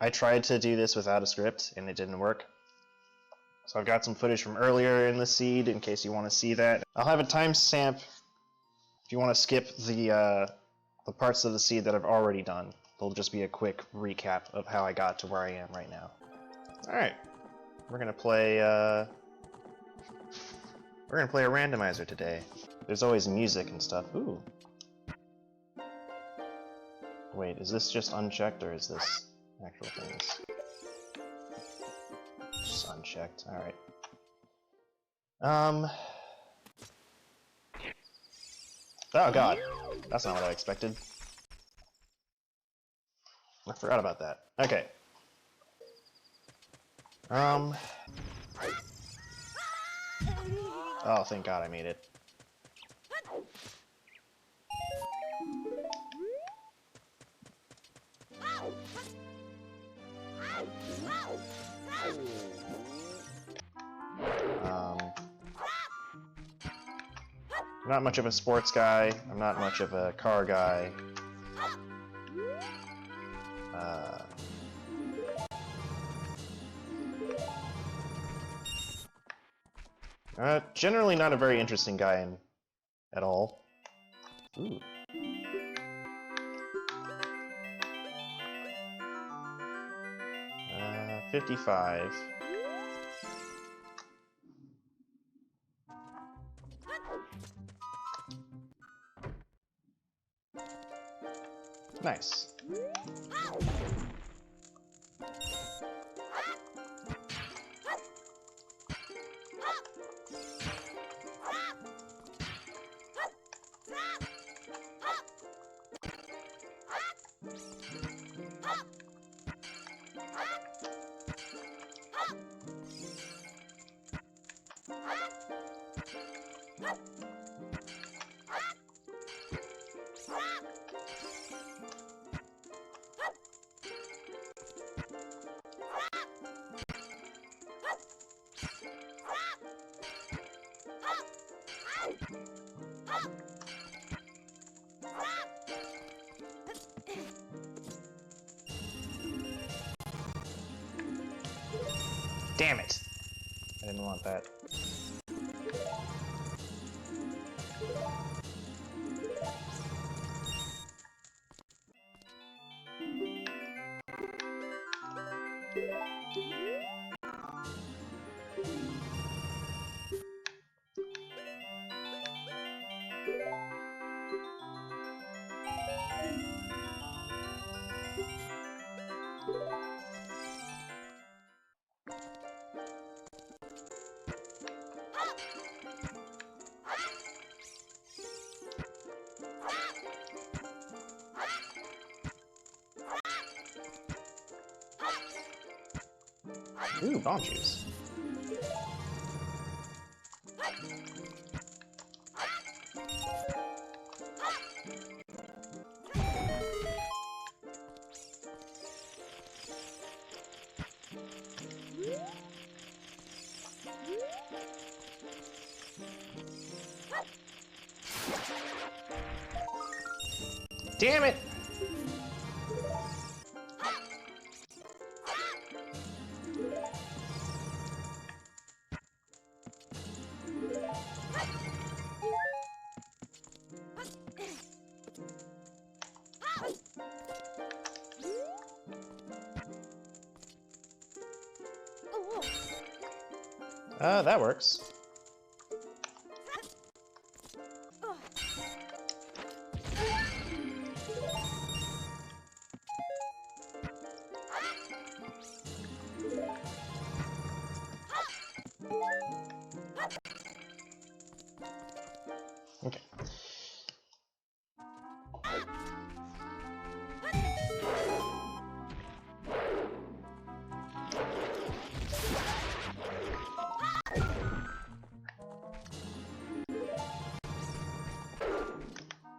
I tried to do this without a script, and it didn't work. So I've got some footage from earlier in the seed, in case you want to see that. I'll have a timestamp if you want to skip the parts of the seed that I've already done. There'll just be a quick recap of how I got to where I am right now. Alright, we're gonna play a randomizer today. There's always music and stuff. Ooh. Wait, is this just unchecked, or is this actual things? Just unchecked, alright. Oh god, that's not what I expected. I forgot about that. Okay. Oh, thank god I made it. I'm not much of a sports guy. I'm not much of a car guy. Generally not a very interesting guy at all. Ooh. 55. Nice. Damn it! I didn't want that. Ooh, bomb juice. Damn it! That works. Okay.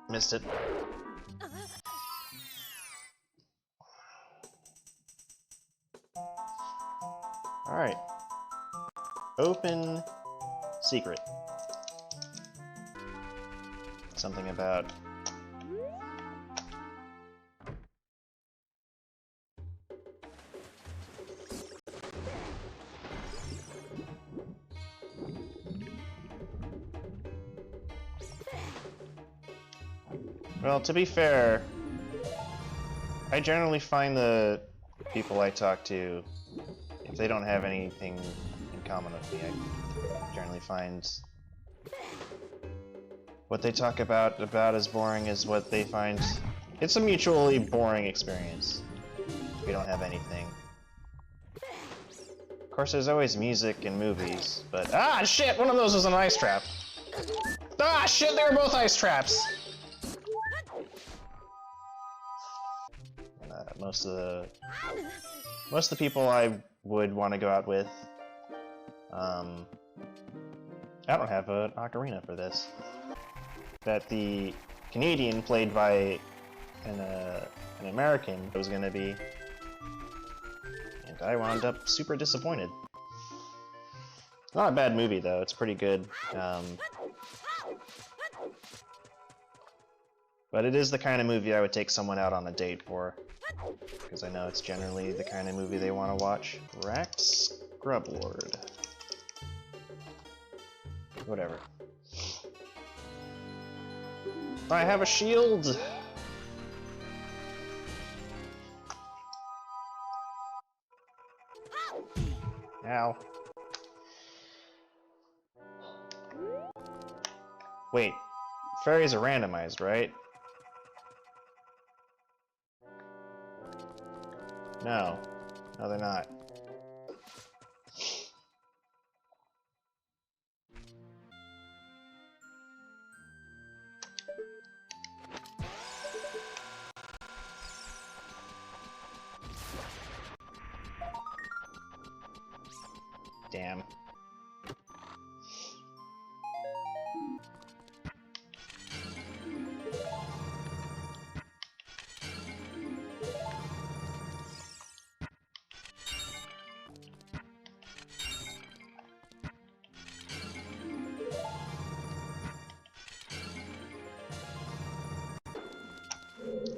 Missed it. Alright. Open secret. Something about... Well, to be fair, I generally find the people I talk to, if they don't have anything in common with me, I generally find what they talk about as boring as what they find. It's a mutually boring experience. We don't have anything. Of course, there's always music and movies, but ah, shit! One of those was an ice trap. Ah, shit! They were both ice traps. Most of the people I would want to go out with. I don't have an ocarina for this. That the Canadian played by an American was going to be, and I wound up super disappointed. Not a bad movie though; it's pretty good. But it is the kind of movie I would take someone out on a date for, because I know it's generally the kind of movie they want to watch. Racked Scrublord. Whatever. I have a shield! Ow. Wait, fairies are randomized, right? No. No, they're not. Damn.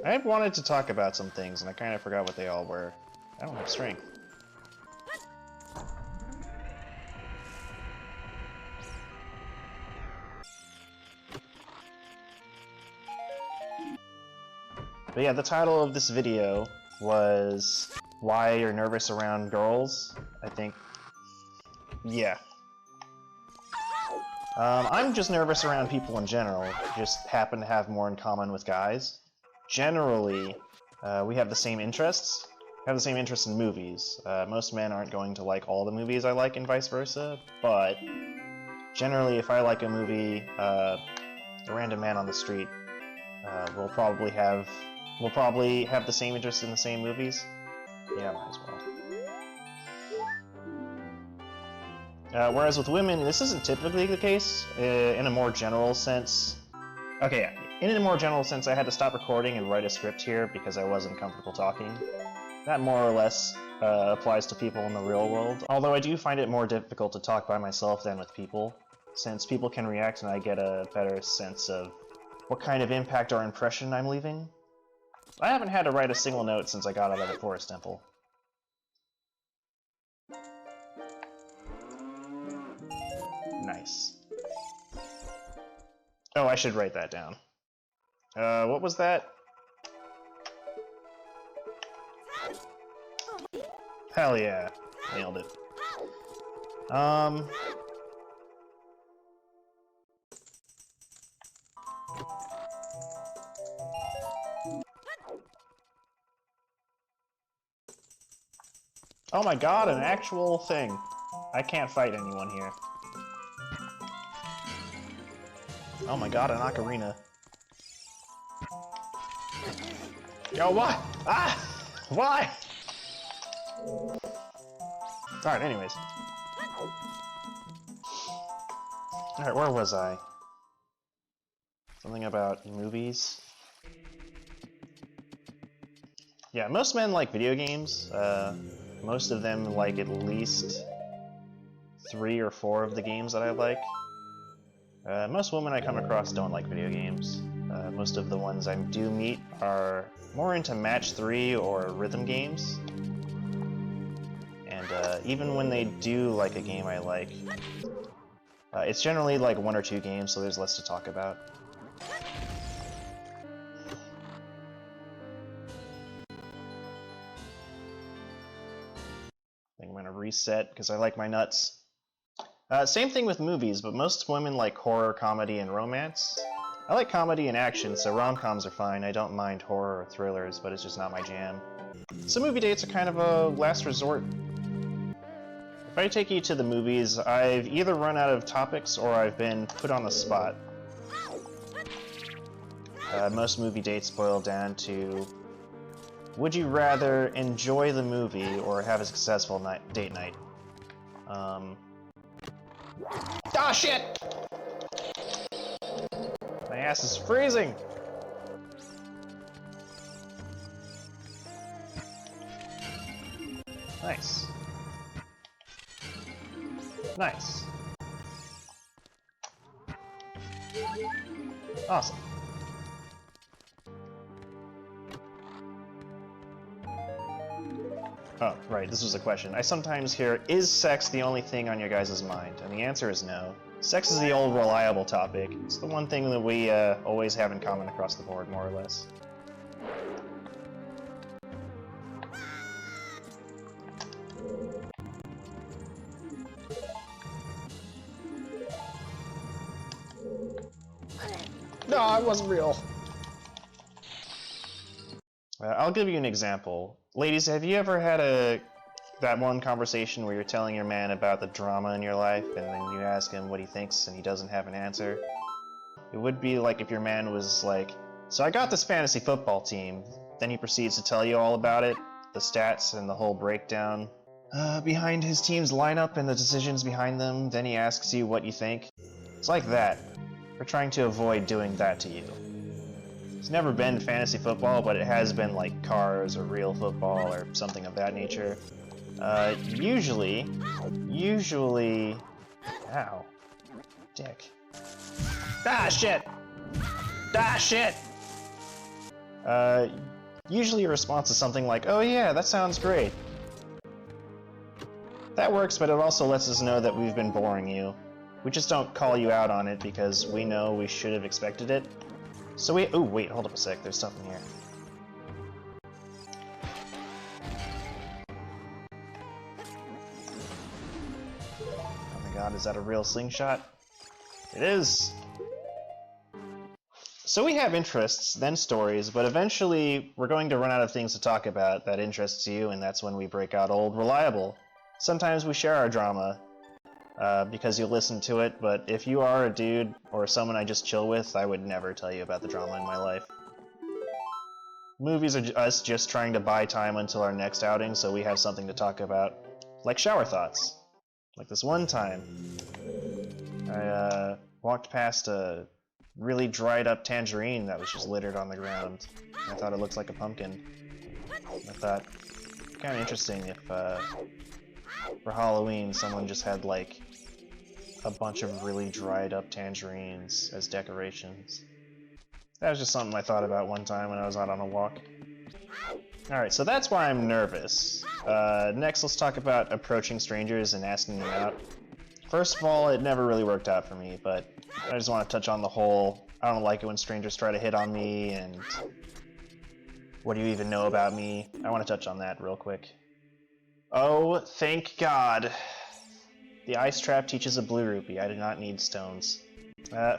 I had wanted to talk about some things, and I kind of forgot what they all were. I don't have strength. But yeah, the title of this video was Why You're Nervous Around Girls, I think. Yeah. I'm just nervous around people in general, just happen to have more in common with guys. Generally, we have the same interests. We have the same interests in movies. Most men aren't going to like all the movies I like and vice versa, but generally if I like a movie, a random man on the street will probably have the same interest in the same movies. Yeah, might as well. Whereas with women, this isn't typically the case, in a more general sense. Okay, yeah. In a more general sense, I had to stop recording and write a script here because I wasn't comfortable talking. That more or less applies to people in the real world, although I do find it more difficult to talk by myself than with people, since people can react and I get a better sense of what kind of impact or impression I'm leaving. I haven't had to write a single note since I got out of the Forest Temple. Nice. Oh, I should write that down. What was that? Hell yeah. Nailed it. Oh my god, an actual thing. I can't fight anyone here. Oh my god, an ocarina. Yo, why? Ah! Why? Alright, anyways. Alright, where was I? Something about movies? Yeah, most men like video games. Most of them like at least 3 or 4 of the games that I like. Most women I come across don't like video games. Most of the ones I do meet are more into match 3 or rhythm games. And even when they do like a game I like, it's generally like 1 or 2 games, so there's less to talk about. reset because I like my nuts. Same thing with movies, but most women like horror, comedy, and romance. I like comedy and action, so rom-coms are fine. I don't mind horror or thrillers, but it's just not my jam. So movie dates are kind of a last resort. If I take you to the movies, I've either run out of topics or I've been put on the spot. Most movie dates boil down to, would you rather enjoy the movie or have a successful date night? Ah, shit! My ass is freezing! Nice. Nice. Awesome. Oh, right, this was a question. I sometimes hear, is sex the only thing on your guys' mind? And the answer is no. Sex is the old reliable topic. It's the one thing that we always have in common across the board, more or less. No, it wasn't real. I'll give you an example. Ladies, have you ever had that one conversation where you're telling your man about the drama in your life, and then you ask him what he thinks, and he doesn't have an answer? It would be like if your man was like, so I got this fantasy football team. Then he proceeds to tell you all about it, the stats and the whole breakdown behind his team's lineup and the decisions behind them. Then he asks you what you think. It's like that. We're trying to avoid doing that to you. It's never been fantasy football, but it has been like cars or real football or something of that nature. Usually, ow, dick. Ah, shit! Ah, shit! Usually your response is something like, oh yeah, that sounds great. That works, but it also lets us know that we've been boring you. We just don't call you out on it because we know we should have expected it. So we— ooh, wait, hold up a sec, there's something here. Oh my god, is that a real slingshot? It is! So we have interests, then stories, but eventually we're going to run out of things to talk about that interests you, and that's when we break out Old Reliable. Sometimes we share our drama, because you'll listen to it, but if you are a dude or someone I just chill with, I would never tell you about the drama in my life. Movies are us just trying to buy time until our next outing so we have something to talk about. Like shower thoughts. Like this one time, I walked past a really dried up tangerine that was just littered on the ground. I thought it looked like a pumpkin. I thought, kind of interesting if for Halloween someone just had like a bunch of really dried up tangerines as decorations. That was just something I thought about one time when I was out on a walk. Alright, so that's why I'm nervous. Next, let's talk about approaching strangers and asking them out. First of all, it never really worked out for me, but I just want to touch on the whole, I don't like it when strangers try to hit on me, and what do you even know about me? I want to touch on that real quick. Oh, thank God. The ice trap teaches a blue rupee. I do not need stones.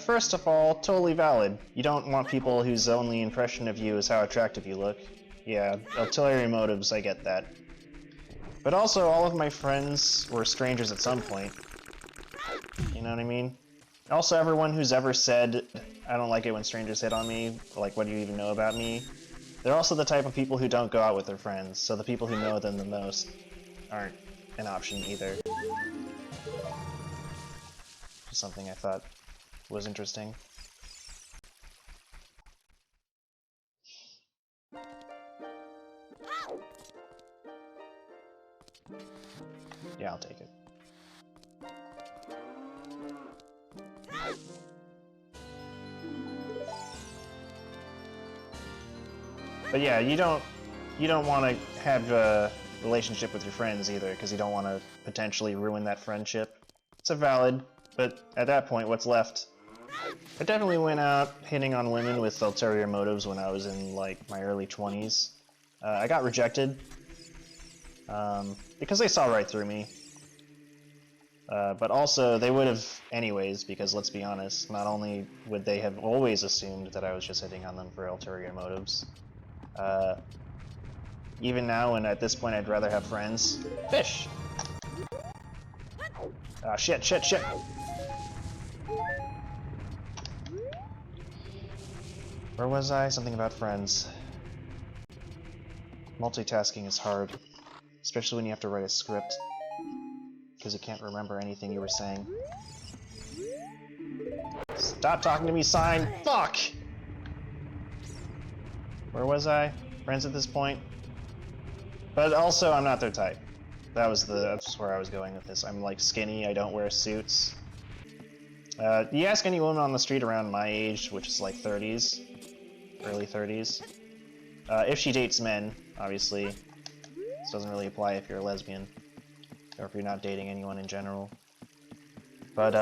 First of all, totally valid. You don't want people whose only impression of you is how attractive you look. Yeah, ulterior motives, I get that. But also, all of my friends were strangers at some point. You know what I mean? Also, everyone who's ever said, I don't like it when strangers hit on me, like, what do you even know about me? They're also the type of people who don't go out with their friends, so the people who know them the most aren't an option either. Just something I thought was interesting. Yeah, I'll take it. But yeah, you don't want to have a relationship with your friends either, because you don't want to potentially ruin that friendship. It's a valid, but at that point, what's left? I definitely went out hitting on women with ulterior motives when I was in, like, my early 20s. I got rejected, because they saw right through me. But also, they would have anyways, because let's be honest, not only would they have always assumed that I was just hitting on them for ulterior motives, even now, and at this point, I'd rather have friends. Fish! Ah, shit, shit, shit! Where was I? Something about friends. Multitasking is hard, especially when you have to write a script, because you can't remember anything you were saying. Stop talking to me, sign! Fuck! Where was I? Friends at this point? But also, I'm not their type. That's where I was going with this. I'm like skinny, I don't wear suits. You ask any woman on the street around my age, which is like 30s, early 30s, if she dates men, obviously. This doesn't really apply if you're a lesbian, or if you're not dating anyone in general. But,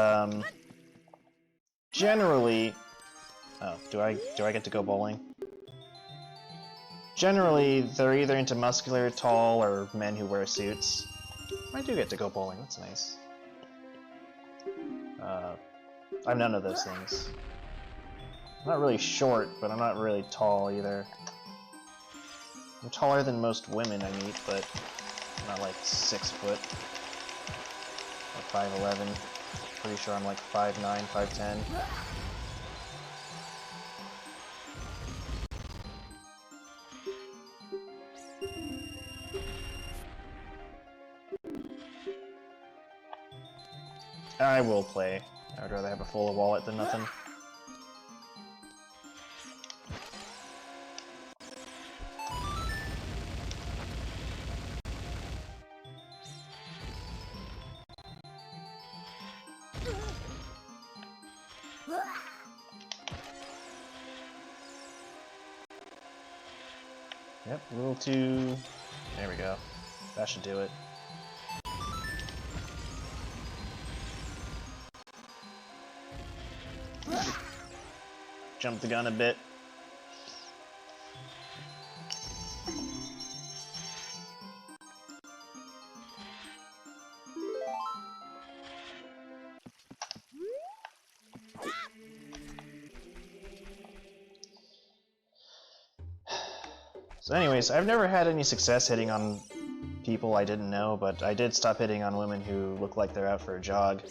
generally... Oh, do I get to go bowling? Generally, they're either into muscular, tall, or men who wear suits. I do get to go bowling, that's nice. I'm none of those things. I'm not really short, but I'm not really tall either. I'm taller than most women I meet, but I'm not like 6 foot. Or 5'11". Pretty sure I'm like 5'9", 5'10". I will play. I would rather have a full wallet than nothing. Yep, a little too... There we go. That should do it. Jumped the gun a bit. So anyways, I've never had any success hitting on people I didn't know, but I did stop hitting on women who look like they're out for a jog.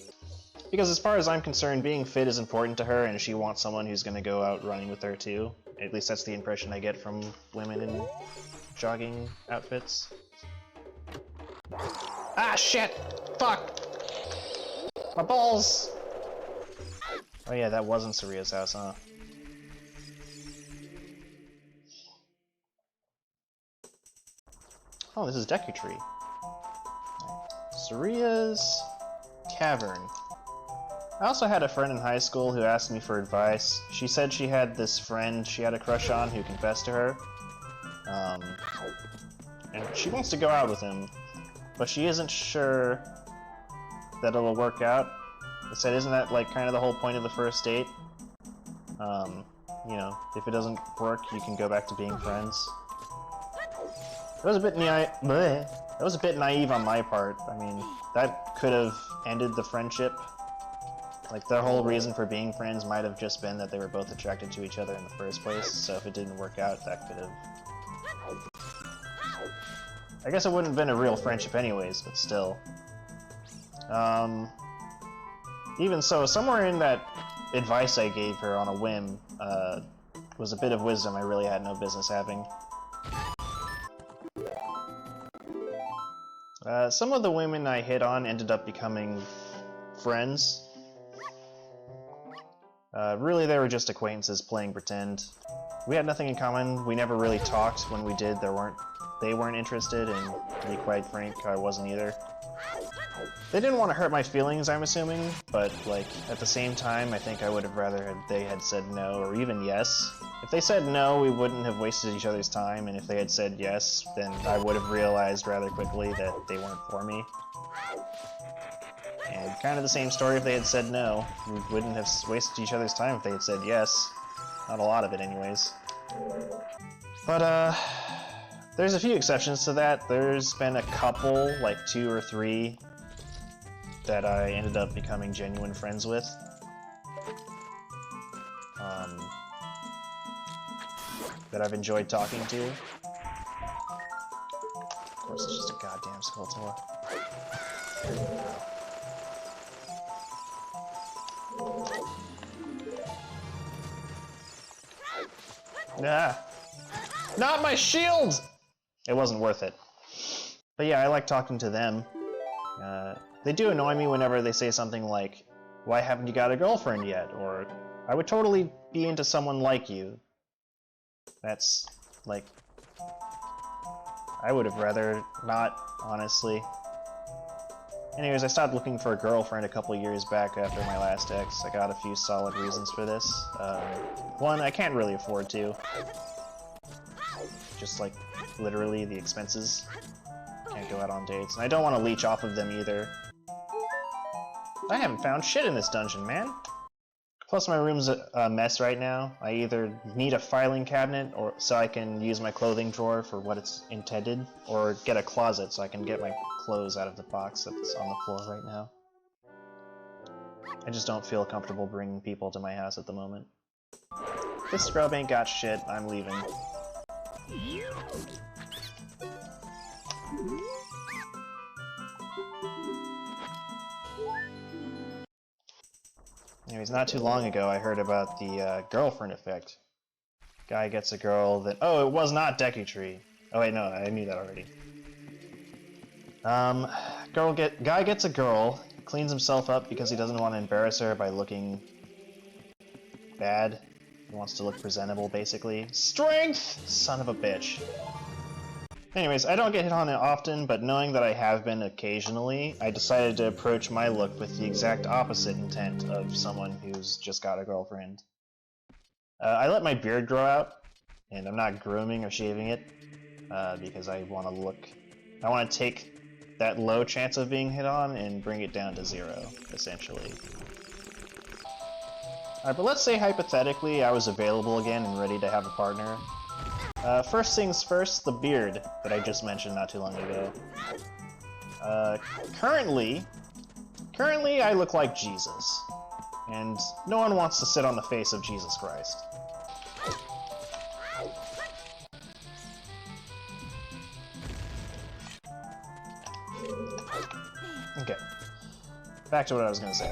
Because as far as I'm concerned, being fit is important to her, and she wants someone who's going to go out running with her too. At least that's the impression I get from women in jogging outfits. Ah, shit! Fuck! My balls! Oh yeah, that wasn't Saria's house, huh? Oh, this is Deku Tree. Saria's Cavern. I also had a friend in high school who asked me for advice. She said she had this friend she had a crush on who confessed to her. And she wants to go out with him, but she isn't sure that it'll work out. I said, isn't that like kind of the whole point of the first date? You know, if it doesn't work, you can go back to being friends. That was a bit that was a bit naive on my part. I mean, that could have ended the friendship. Like, the whole reason for being friends might have just been that they were both attracted to each other in the first place, so if it didn't work out, that could have... I guess it wouldn't have been a real friendship anyways, but still. Even so, somewhere in that advice I gave her on a whim, was a bit of wisdom I really had no business having. Some of the women I hit on ended up becoming friends. Really, they were just acquaintances playing pretend. We had nothing in common, we never really talked. When we did, they weren't interested, and to be quite frank, I wasn't either. They didn't want to hurt my feelings, I'm assuming, but, like, at the same time, I think I would have rather they had said no, or even yes. If they said no, we wouldn't have wasted each other's time, and if they had said yes, then I would have realized rather quickly that they weren't for me. And kind of the same story if they had said no. We wouldn't have wasted each other's time if they had said yes. Not a lot of it, anyways. But, there's a few exceptions to that. There's been a couple, like 2 or 3, that I ended up becoming genuine friends with. That I've enjoyed talking to. Of course, it's just a goddamn Skulltula. Ah! Not my shield! It wasn't worth it. But yeah, I like talking to them. They do annoy me whenever they say something like, "Why haven't you got a girlfriend yet?" Or, "I would totally be into someone like you." That's, like... I would have rather not, honestly. Anyways, I stopped looking for a girlfriend a couple years back after my last ex. I got a few solid reasons for this. One, I can't really afford to. Just, like, literally the expenses. Can't go out on dates. And I don't want to leech off of them either. I haven't found shit in this dungeon, man! Plus my room's a mess right now. I either need a filing cabinet or so I can use my clothing drawer for what it's intended, or get a closet so I can get my clothes out of the box that's on the floor right now. I just don't feel comfortable bringing people to my house at the moment. This scrub ain't got shit, I'm leaving. Anyways, not too long ago I heard about the girlfriend effect. Guy gets a girl that... Oh, it was not Deku Tree. Oh wait, no, I knew that already. Guy gets a girl, cleans himself up because he doesn't want to embarrass her by looking bad. He wants to look presentable, basically. Strength! Son of a bitch. Anyways, I don't get hit on it often, but knowing that I have been occasionally, I decided to approach my look with the exact opposite intent of someone who's just got a girlfriend. I let my beard grow out, and I'm not grooming or shaving it, because I want to take that low chance of being hit on and bring it down to 0, essentially. Alright, but let's say hypothetically I was available again and ready to have a partner. First things first, the beard that I just mentioned not too long ago. Currently I look like Jesus, and no one wants to sit on the face of Jesus Christ. Okay, back to what I was gonna say.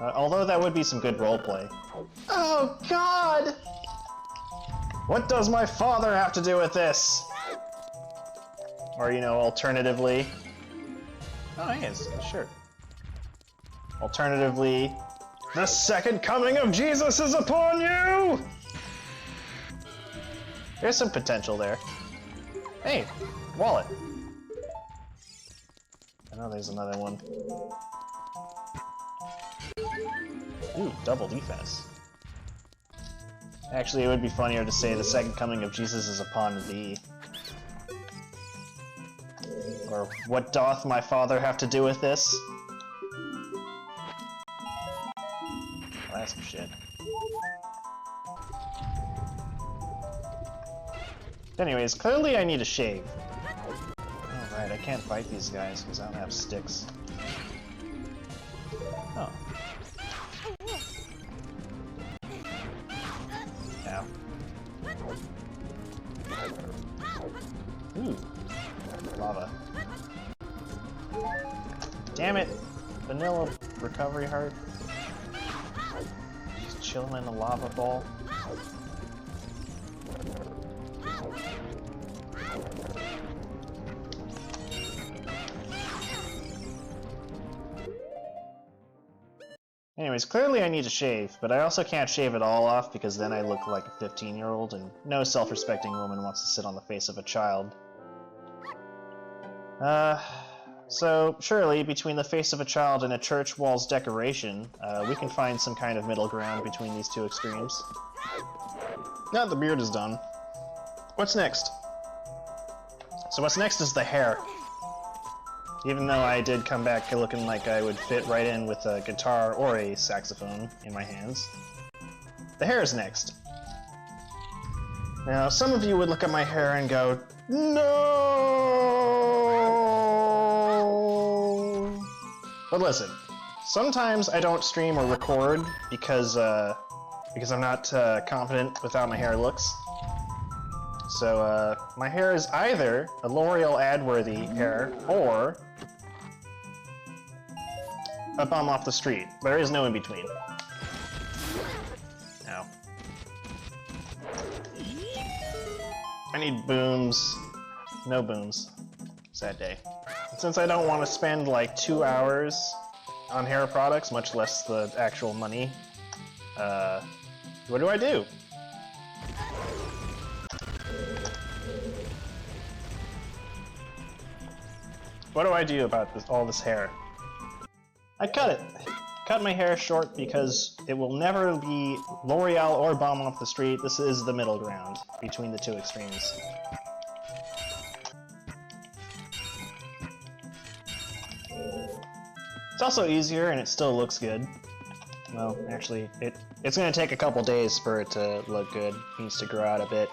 Although that would be some good roleplay. Oh God! What does my father have to do with this? Or, you know, alternatively... Oh, yes, sure. Alternatively, the second coming of Jesus is upon you! There's some potential there. Hey, wallet. I know there's another one. Ooh, double defense. Actually, it would be funnier to say the second coming of Jesus is upon thee. Or, what doth my father have to do with this? Well, that's some shit. Anyways, clearly I need a shave. Alright, I can't fight these guys because I don't have sticks. Oh. Ow. Ooh. Lava. Damn it! Vanilla recovery heart. Just chilling in a lava ball. Anyways, clearly I need to shave, but I also can't shave it all off because then I look like a 15-year-old, and no self-respecting woman wants to sit on the face of a child. So surely, between the face of a child and a church wall's decoration, we can find some kind of middle ground between these two extremes. Now the beard is done. What's next? So what's next is the hair. Even though I did come back looking like I would fit right in with a guitar or a saxophone in my hands. The hair is next. Now, some of you would look at my hair and go, "No!" But listen, sometimes I don't stream or record because I'm not confident with how my hair looks. So my hair is either a L'Oreal ad-worthy hair or a bum off the street. There is no in between. Ow. I need booms. No booms. Sad day. And since I don't want to spend like 2 hours on hair products, much less the actual money, what do I do? What do I do about all this hair? I cut it. Cut my hair short because it will never be L'Oreal or Bomb Off the Street. This is the middle ground between the two extremes. It's also easier and it still looks good. Well, actually, it's going to take a couple days for it to look good. It needs to grow out a bit.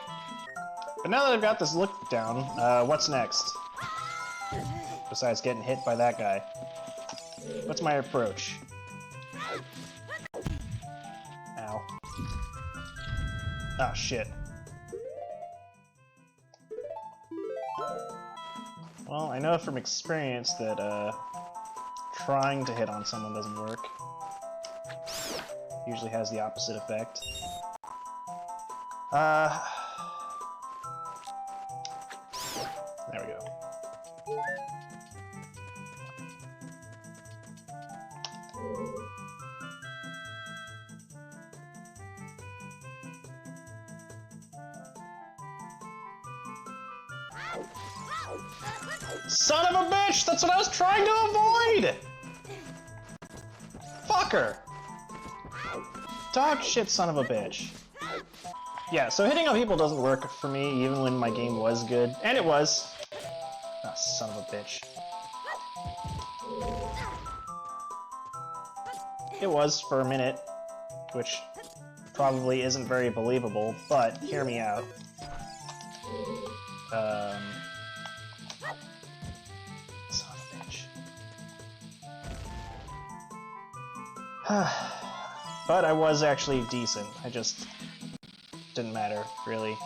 But now that I've got this look down, what's next? Besides getting hit by that guy. What's my approach? Ow. Oh, shit. Well, I know from experience that, trying to hit on someone doesn't work. Usually has the opposite effect. There we go. Son of a bitch! That's what I was trying to avoid! Fucker! Dog shit son of a bitch. Yeah, so hitting on people doesn't work for me even when my game was good. And it was. Ah, son of a bitch. It was for a minute, which probably isn't very believable, but hear me out. Son of a bitch. But I was actually decent. I just didn't matter, really.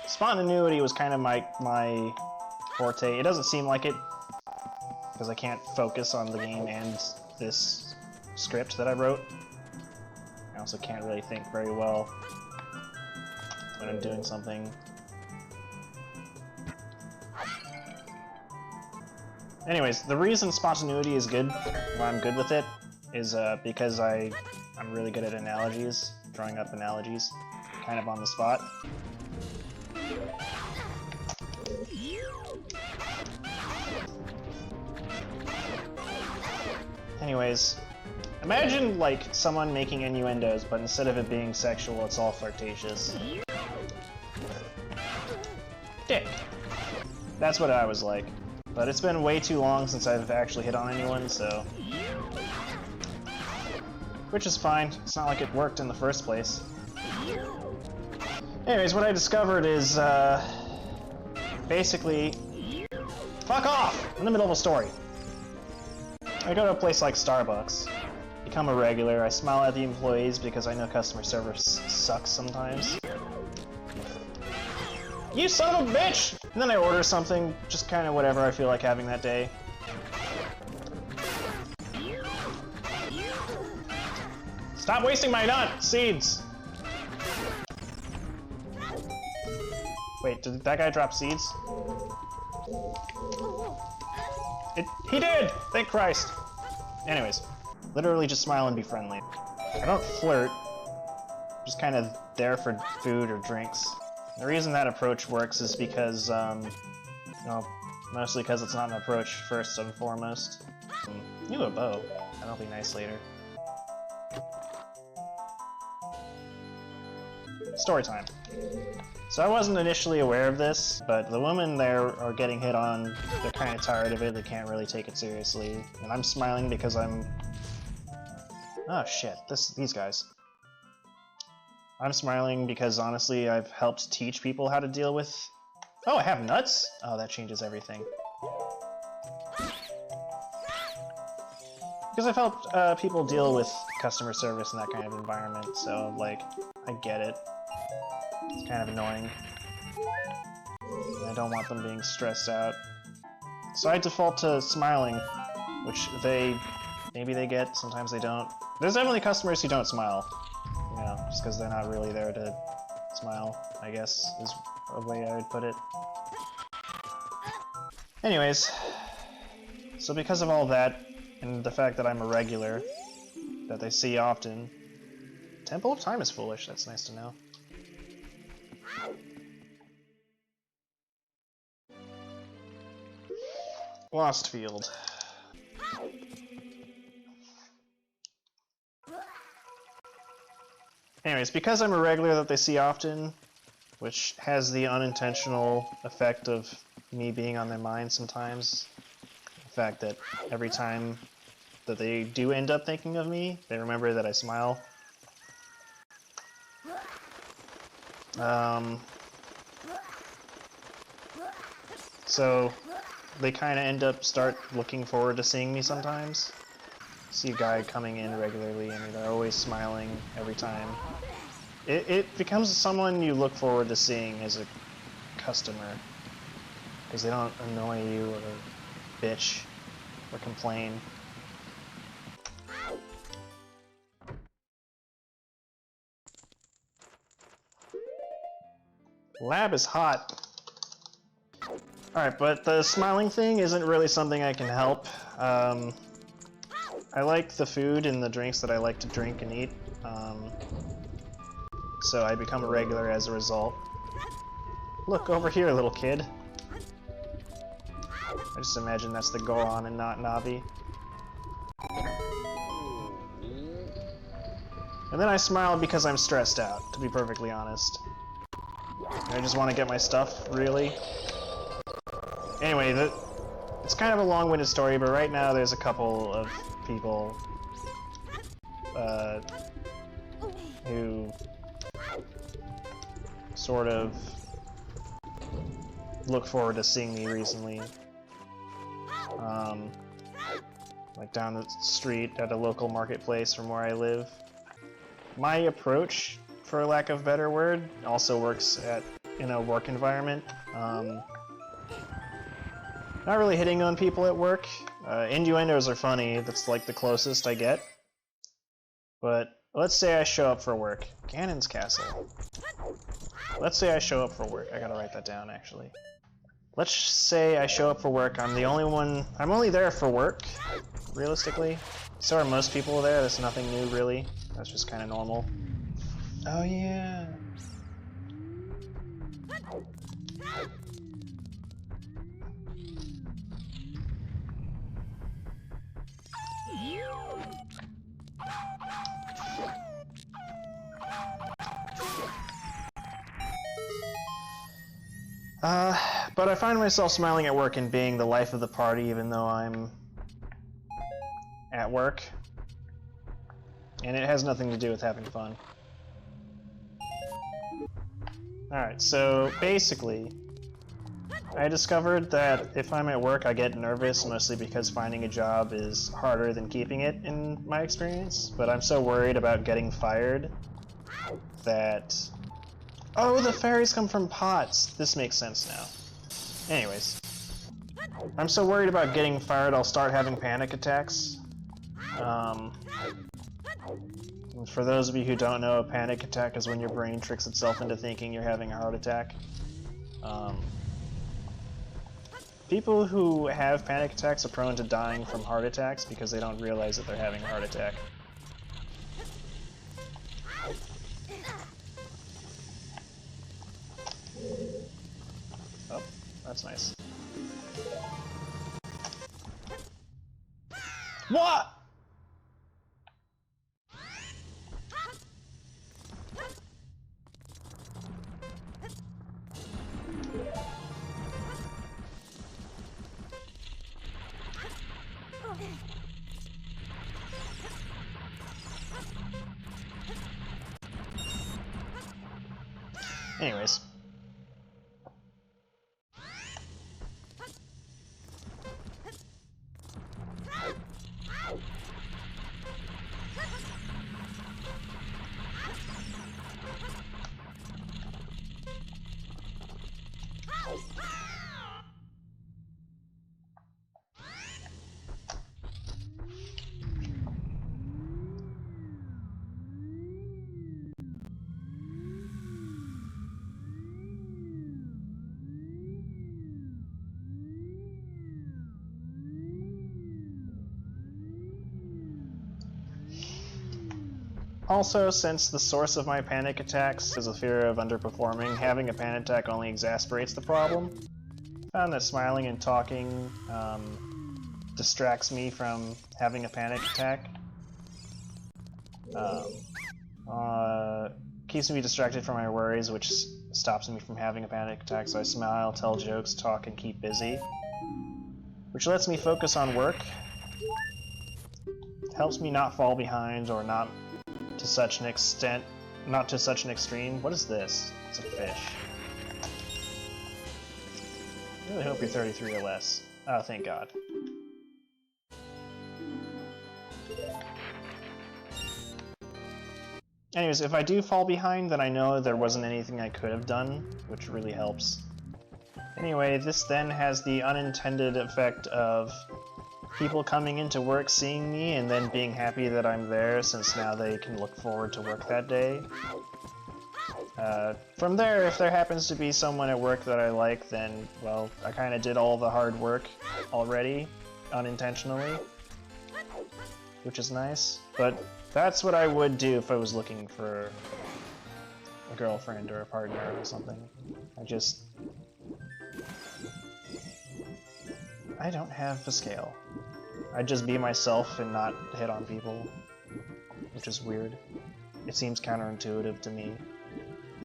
Spontaneity was kind of my forte. It doesn't seem like it, because I can't focus on the game and this script that I wrote. I also can't really think very well when I'm doing something. Anyways, the reason spontaneity is good, why I'm good with it, is because I'm really good at analogies, drawing up analogies, kind of on the spot. Anyways, imagine like someone making innuendos, but instead of it being sexual, it's all flirtatious. Dick. That's what I was like. But it's been way too long since I've actually hit on anyone, so... Which is fine. It's not like it worked in the first place. Anyways, what I discovered is, basically... Fuck off! In the middle of a story. I go to a place like Starbucks, become a regular, I smile at the employees because I know customer service sucks sometimes. You son of a bitch! And then I order something, just kind of whatever I feel like having that day. Stop wasting my nut! Seeds! Wait, did that guy drop seeds? He did! Thank Christ! Anyways, literally just smile and be friendly. I don't flirt, just kind of there for food or drinks. The reason that approach works is because, well, mostly because it's not an approach first and foremost. You a bow. That'll be nice later. Story time. So I wasn't initially aware of this, but the women there are getting hit on. They're kind of tired of it. They can't really take it seriously. And I'm smiling because I'm... Oh shit, these guys. I'm smiling because honestly I've helped teach people how to deal with Oh, I have nuts? Oh, that changes everything. Because I've helped people deal with customer service in that kind of environment, so, like, I get it. It's kind of annoying. I don't want them being stressed out. So I default to smiling, which maybe they get, sometimes they don't. There's definitely customers who don't smile, you know, just because they're not really there to smile, I guess, is a way I would put it. Anyways, so because of all that, and the fact that I'm a regular, that they see often, Temple of Time is foolish, that's nice to know. Lost Field. Anyways, because I'm a regular that they see often, which has the unintentional effect of me being on their mind sometimes, the fact that every time that they do end up thinking of me, they remember that I smile. So they kind of end up start looking forward to seeing me sometimes. See a guy coming in regularly and they're always smiling every time. It becomes someone you look forward to seeing as a customer, because they don't annoy you or bitch or complain. Lab is hot. Alright, but the smiling thing isn't really something I can help. I like the food and the drinks that I like to drink and eat, so I become a regular as a result. Look over here, little kid. I just imagine that's the Goron and not Navi. And then I smile because I'm stressed out, to be perfectly honest. I just want to get my stuff, really. Anyway, it's kind of a long-winded story, but right now there's a couple of people who sort of look forward to seeing me recently. Like down the street at a local marketplace from where I live. My approach, for lack of a better word, also works in a work environment. Not really hitting on people at work. Innuendos are funny, that's like the closest I get. But let's say I show up for work. Ganon's Castle. Let's say I show up for work. I gotta write that down, actually. Let's say I show up for work. I'm only there for work, realistically. So are most people there. That's nothing new, really. That's just kind of normal. Oh, yeah. But I find myself smiling at work and being the life of the party even though I'm at work. And it has nothing to do with having fun. Alright, so basically, I discovered that if I'm at work I get nervous mostly because finding a job is harder than keeping it in my experience, but I'm so worried about getting fired that... Oh, the fairies come from pots! This makes sense now. Anyways, I'm so worried about getting fired I'll start having panic attacks. For those of you who don't know, a panic attack is when your brain tricks itself into thinking you're having a heart attack. People who have panic attacks are prone to dying from heart attacks because they don't realize that they're having a heart attack. Oh, that's nice. What? Anyways. Also, since the source of my panic attacks is a fear of underperforming, having a panic attack only exacerbates the problem. I found that smiling and talking distracts me from having a panic attack. Keeps me distracted from my worries, which stops me from having a panic attack, so I smile, tell jokes, talk, and keep busy. Which lets me focus on work. Helps me not fall behind or not to such an extent, not to such an extreme. What is this? It's a fish. I really hope you're 33 or less. Oh, thank God. Anyways, if I do fall behind, then I know there wasn't anything I could have done, which really helps. Anyway, this then has the unintended effect of people coming into work seeing me and then being happy that I'm there, since now they can look forward to work that day. From there, if there happens to be someone at work that I like, then, well, I kind of did all the hard work already, unintentionally, which is nice. But that's what I would do if I was looking for a girlfriend or a partner or something. I don't have a scale. I'd just be myself and not hit on people, which is weird. It seems counterintuitive to me.